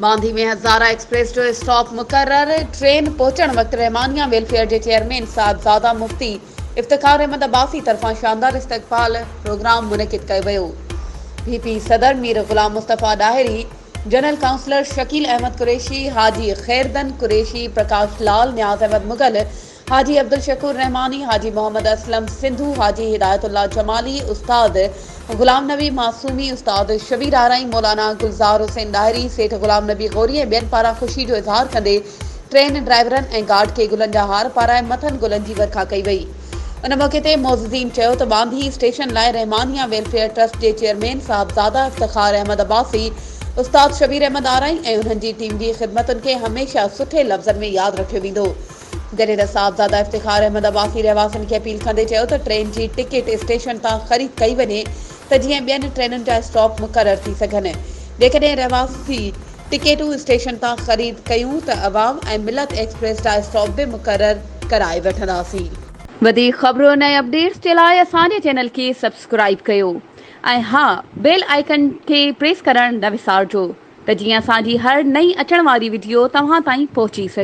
बांदी में हज़ारा एक्सप्रेस जो स्टॉप मुकर्रर। ट्रेन पहुंचण वक्त रहमानिया वेलफेयर के चेयरमैन साहबजादा मुफ्ती इफ्तिखार अहमद अब्बासी तरफां शानदार इस्तकबाल प्रोग्राम मुनक़िद कयो वियो। VP सदर मीर गुलाम मुस्तफ़ा डाहिरी, जनरल काउंसलर शकील अहमद कुरैशी, हाजी खैरदन कुरैशी, प्रकाश लाल, न्याज अहमद मुगल, हाजी अब्दुल शकूर रहमानी, हाजी मोहम्मद असलम सिंधु, हाजी हिदायतुल्लाह जमाली, उस्ताद गुलाम नबी मासूमी, उस्ताद शबीर आरई, मौलाना गुलजार हुसैन डाहिरी, सेठ गुलाम नबी गौरी ऐं ॿियनि पारां ख़ुशी जो इज़हार कंदे ट्रेन ड्राइवरनि ऐं गार्ड खे गुलनि जा हार पाराए मथनि गुलनि जी वर्खा कई वई। उन मौक़े ते मोज़ज़ीन चयो त बांदी स्टेशन लाइ रहमानिया वेलफेयर ट्रस्ट जे चेयरमैन साहबजादा इफ्तिखार अहमद अब्बासी, उस्ताद शबीर अहमद आरई ऐं उन्हनि जी टीम जी ख़िदमतुनि खे हमेशह सुठे लफ़्ज़नि में यादि रखियो वेंदो। जॾहिं त साहबजादा इफ्तिखार अहमद अब्बासी रहवासियुनि खे अपील कंदे चयो त ट्रेन जी टिकट स्टेशन तां ख़रीद कई वञे त जीअं ॿियनि ट्रेनुनि जा स्टॉप मुक़रर थी सघनि। जेकॾहिं रहवासी टिकेटूं स्टेशन तां ख़रीद कयूं त अवाम ऐं मिलत एक्सप्रेस जा स्टॉप बि मुक़रर कराए वठंदासीं। वधीक ख़बरुनि ऐं अपडेट्स जे लाइ असांजे चैनल खे सब्सक्राइब कयो ऐं हा, बेल आइकन खे प्रेस करणु न विसारिजो त जीअं असांजी हर नई अचण वारी वीडियो तव्हां ताईं पहुची सघे।